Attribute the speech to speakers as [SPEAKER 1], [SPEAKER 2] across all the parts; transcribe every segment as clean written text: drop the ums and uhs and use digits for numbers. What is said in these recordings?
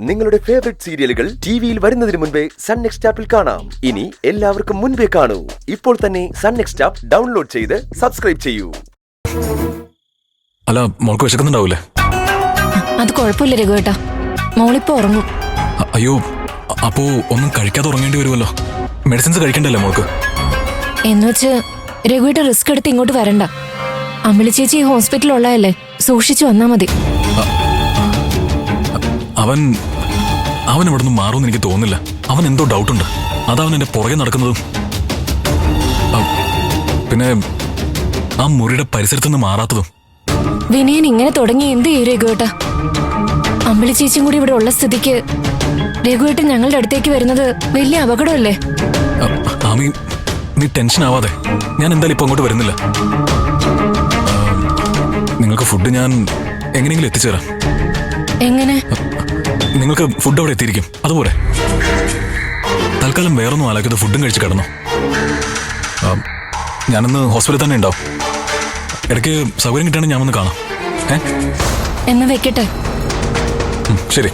[SPEAKER 1] നിങ്ങളുടെ ഫേവറേറ്റ് സീരിയലുകൾ ടിവിയിൽ വരുന്നതിന് മുൻപേ സൺ നെക്സ്റ്റ് ആപ്പിൽ കാണാം. ഇനി എല്ലാവർക്കും മുൻപേ കാണൂ. ഇപ്പോൾ തന്നെ സൺ നെക്സ്റ്റ് ആപ്പ് ഡൗൺലോഡ് ചെയ്ത് സബ്സ്ക്രൈബ് ചെയ്യൂ.
[SPEAKER 2] അല്ല, മോൾക്ക് വിശക്കുന്നുണ്ടാവൂലേ?
[SPEAKER 3] അത് കുഴപ്പമില്ല രഘുവേട്ടാ, മോളിപ്പോ ഉറങ്ങും.
[SPEAKER 2] അയ്യോ, അപ്പോ ഒന്നും കഴിക്കാതെ ഉറങ്ങേണ്ടി വരുമല്ലോ. മെഡിസിൻസ് കഴിക്കണ്ടല്ലേ മോൾക്ക്?
[SPEAKER 3] എന്നുവെച്ച് രഘുവേട്ട റിസ്ക് എടുത്ത് ഇങ്ങോട്ട് വരണ്ട. അമ്മിളി ചേച്ചി ഹോസ്പിറ്റലുള്ളതല്ലേ, സൂക്ഷിച്ചു വന്നാ മതി.
[SPEAKER 2] അവൻ ഇവിടെ നിന്ന് മാറുമെന്ന് എനിക്ക് തോന്നുന്നില്ല. അവൻ എന്തോ ഡൗട്ടുണ്ട്. അതവൻ എന്റെ പുറകെ നടക്കുന്നതും. പിന്നെ ആ മുറിയുടെ പരിസരത്തുനിന്ന് മാറാത്തതും.
[SPEAKER 3] വിനയൻ ഇങ്ങനെ തുടങ്ങി എന്ത് ചെയ്യും രഘുവേട്ട? അമ്മിളി ചേച്ചിയും കൂടി ഇവിടെ ഉള്ള സ്ഥിതിക്ക് രഘുവേട്ടൻ ഞങ്ങളുടെ അടുത്തേക്ക് വരുന്നത് വലിയ അപകടമല്ലേ?
[SPEAKER 2] ആമി, നീ ടെൻഷൻ ആവാതെ. ഞാൻ എന്തായാലും ഇപ്പൊ അങ്ങോട്ട് വരുന്നില്ല. നിങ്ങൾക്ക് ഫുഡ് ഞാൻ എങ്ങനെയെങ്കിലും എത്തിച്ചേരാം.
[SPEAKER 3] എങ്ങനെ?
[SPEAKER 2] നിങ്ങൾക്ക് ഫുഡ് അവിടെ എത്തിയിരിക്കും, അതുപോലെ. തൽക്കാലം വേറൊന്നും ആലോചിക്കാതെ ഫുഡും കഴിച്ച് കിടന്നു. ഞാനിന്ന് ഹോസ്പിറ്റലിൽ തന്നെ ഉണ്ടാവും. ഇടയ്ക്ക് സൗകര്യം കിട്ടുകയാണെങ്കിൽ ഞാൻ വന്ന് കാണാം.
[SPEAKER 3] എന്നാ വെക്കട്ടെ.
[SPEAKER 2] ശരി.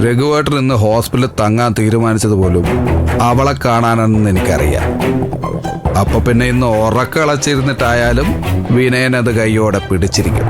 [SPEAKER 4] രഘുവേട്ടൻ ഇന്ന് ഹോസ്പിറ്റലിൽ തങ്ങാൻ തീരുമാനിച്ചത് പോലും അവളെ കാണാനെന്ന് എനിക്കറിയാം. അപ്പൊ പിന്നെ ഇന്ന് ഉറക്കളച്ചിരുന്നിട്ടായാലും വിനയൻ അത് കൈയോടെ പിടിച്ചിരിക്കും.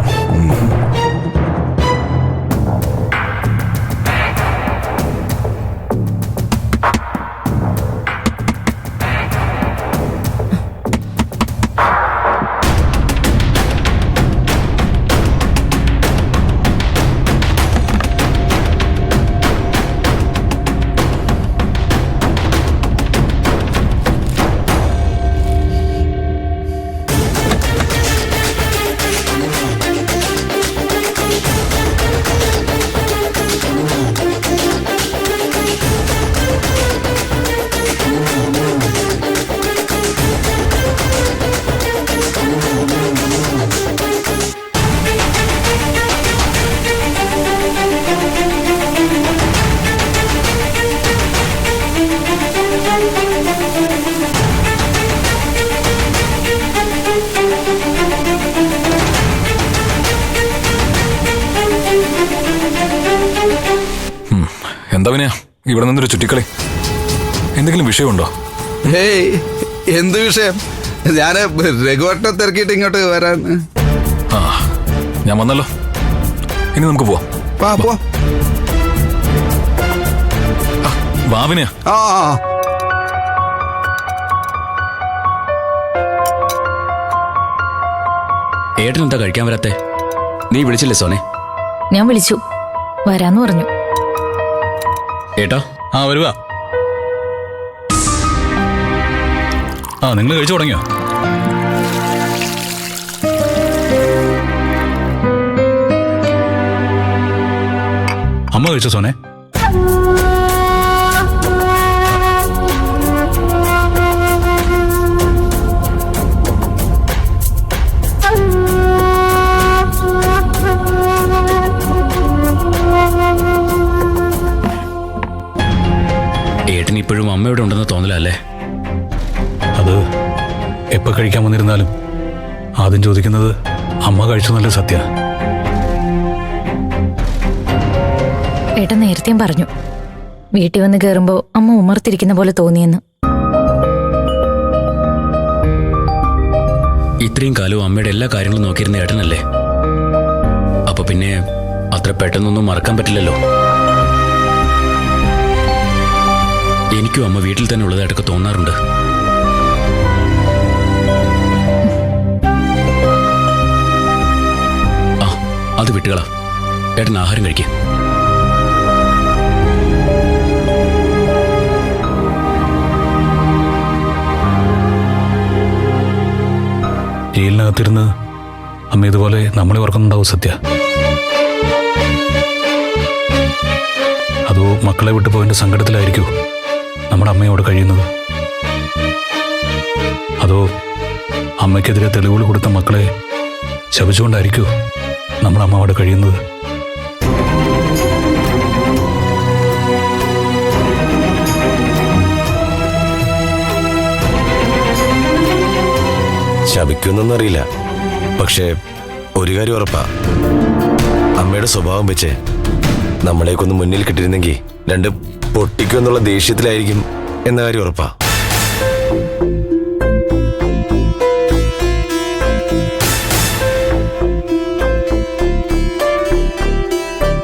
[SPEAKER 2] എന്താ വിനയ ഇവിടെ നിന്നൊരു ചുറ്റിക്കളി? എന്തെങ്കിലും വിഷയമുണ്ടോ?
[SPEAKER 4] ഹേയ്, എന്ത് വിഷയം? ഞാൻ രഘുവേട്ടനെ തിരക്കിയിട്ട് ഇങ്ങോട്ട് വരാൻ.
[SPEAKER 2] ഞാൻ വന്നല്ലോ. ഇനി നമുക്ക് പോവാം. വാ വിനയ.
[SPEAKER 5] ഏട്ടനെന്താ കഴിക്കാൻ വരാത്തെ? നീ വിളിച്ചില്ലേ സോനെ?
[SPEAKER 3] ഞാൻ വിളിച്ചു, വരാന്ന് പറഞ്ഞു.
[SPEAKER 5] ഏട്ടാ,
[SPEAKER 2] വരുവാ. നിങ്ങൾ കഴിച്ചു തുടങ്ങിയോ? അമ്മ കഴിച്ചോ സോനെ?
[SPEAKER 5] ഏട്ടൻ ഇപ്പോഴും അമ്മയോടെ ഉണ്ടെന്ന് തോന്നലല്ലേ?
[SPEAKER 2] അത് എപ്പോ കഴിക്കാൻ വന്നിരുന്നാലും ആദ്യം ചോദിക്കുന്നത് അമ്മ കഴിച്ചു നല്ല സത്യ.
[SPEAKER 3] ഏട്ടൻ നേരത്തെയും പറഞ്ഞു, വീട്ടിൽ വന്ന് കയറുമ്പോ അമ്മ ഉമ്മർത്തിരിക്കുന്ന പോലെ തോന്നിയെന്ന്.
[SPEAKER 5] ഇത്രയും കാലവും അമ്മയുടെ എല്ലാ കാര്യങ്ങളും നോക്കിയിരുന്ന ഏട്ടനല്ലേ? അപ്പൊ പിന്നെ അത്ര പെട്ടെന്നൊന്നും മറക്കാൻ പറ്റില്ലല്ലോ. എനിക്കും അമ്മ വീട്ടിൽ തന്നെ ഉള്ളതായിട്ടൊക്കെ തോന്നാറുണ്ട്. അത് വിട്ടുകളാ. ഏട്ടൻ ആഹാരം കഴിക്കുക.
[SPEAKER 2] ജയിലിനകത്തിരുന്ന് അമ്മ ഇതുപോലെ നമ്മളെ ഓർക്കുന്നുണ്ടാവും സത്യ. അതോ മക്കളെ വിട്ടു പോയതിന്റെ സങ്കടത്തിലായിരിക്കൂ നമ്മുടെ അമ്മയോട് കഴിയുന്നത്? അതോ അമ്മയ്ക്കെതിരെ തെളിവുകൾ കൊടുത്ത മക്കളെ ശപിച്ചുകൊണ്ടായിരിക്കുമോ നമ്മുടെ അമ്മ അവിടെ കഴിയുന്നത്?
[SPEAKER 6] ശപിക്കുന്നൊന്നും അറിയില്ല. പക്ഷേ ഒരു കാര്യം ഉറപ്പാ, അമ്മയുടെ സ്വഭാവം വെച്ച് നമ്മളെയൊക്കൊന്ന് മുന്നിൽ കിട്ടിയിരുന്നെങ്കിൽ രണ്ട് പൊട്ടിക്കുമെന്നുള്ള ദേഷ്യത്തിലായിരിക്കും എന്ന കാര്യം ഉറപ്പാ.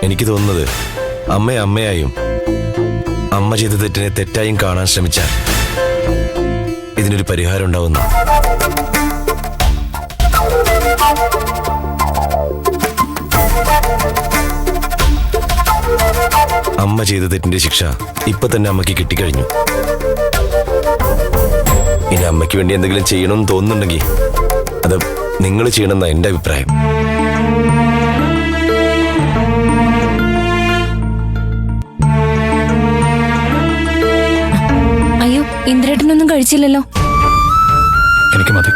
[SPEAKER 6] എനിക്ക് തോന്നുന്നത് അമ്മയെ അമ്മയായും അമ്മ ചെയ്ത തെറ്റിനെ തെറ്റായും കാണാൻ ശ്രമിച്ചാൽ ഇതിനൊരു പരിഹാരം ഉണ്ടാവുന്നു. അമ്മ ചെയ്ത തെറ്റിന്റെ ശിക്ഷ ഇപ്പൊ തന്നെ അമ്മയ്ക്ക് കിട്ടിക്കഴിഞ്ഞു. ഇനി അമ്മയ്ക്ക് വേണ്ടി എന്തെങ്കിലും ചെയ്യണമെന്ന് തോന്നുന്നുണ്ടെങ്കിൽ അത് നിങ്ങൾ ചെയ്യണമെന്നാണ് എന്റെ അഭിപ്രായം.
[SPEAKER 3] അയ്യോ, ഇന്ദ്രേട്ടനൊന്നും കഴിച്ചില്ലല്ലോ.
[SPEAKER 2] എനിക്ക് മതി.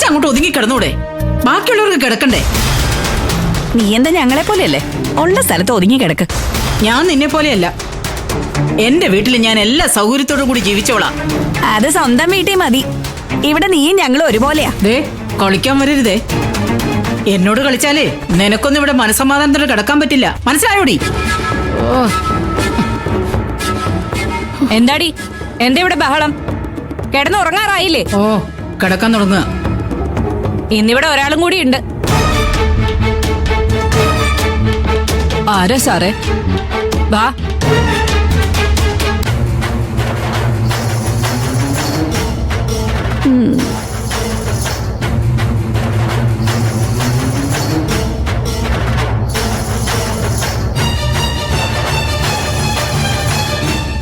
[SPEAKER 7] അങ്ങോട്ട് ഒതുങ്ങി കിടന്നൂടെ? ബാക്കിയുള്ളവർക്ക് കിടക്കണ്ടേ?
[SPEAKER 8] നീ എന്താ ഞങ്ങളെ പോലെയല്ലേ? ഉള്ള സ്ഥലത്ത് ഒതുങ്ങി കിടക്ക്.
[SPEAKER 7] ഞാൻ നിന്നെ പോലെയല്ല. എന്റെ വീട്ടിൽ ഞാൻ എല്ലാ സൗകര്യത്തോടും കൂടി ജീവിച്ചോളാം.
[SPEAKER 8] അത് സ്വന്തം വീട്ടിൽ മതി. ഇവിടെ നീയും ഞങ്ങളും ഒരുപോലെയാ.
[SPEAKER 7] ദേ, കളിക്കാൻ വരരുതേ. എന്നോട് കളിച്ചാലേ നിനക്കൊന്നും ഇവിടെ മനസമാധാനത്തോടെ കിടക്കാൻ പറ്റില്ല. മനസ്സിലായോടി?
[SPEAKER 3] എന്താടി, എന്താ ഇവിടെ ബഹളം? കിടന്ന് ഉറങ്ങാറായില്ലേ?
[SPEAKER 7] ഓ, കിടക്കാൻ തുടങ്ങുക.
[SPEAKER 3] ഇന്നിവിടെ ഒരാളും കൂടി ഉണ്ട്. ആരാ സാറേ? വാ.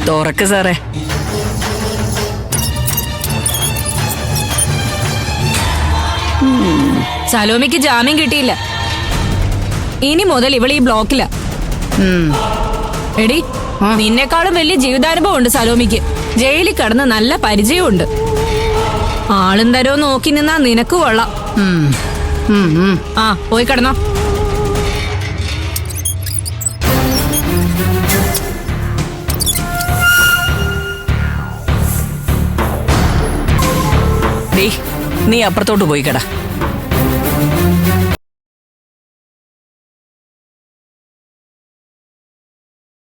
[SPEAKER 8] തുറക്ക് സാറേ.
[SPEAKER 3] സലോമിക്ക് ജാമ്യം കിട്ടിയില്ല. ഇനി മുതൽ ഇവള് ഈ ബ്ലോക്കില. എടി, നിന്നെക്കാളും വലിയ ജീവിതാനുഭവം ഉണ്ട് സലോമിക്ക്. ജയിലിൽ കിടന്ന് നല്ല പരിചയമുണ്ട്. ആളും തരോ നോക്കി നിന്നാ നിനക്ക് കൊള്ളാം. ആ, പോയി കിടന്നോ.
[SPEAKER 8] നീ അപ്പുറത്തോട്ട് പോയി കിട.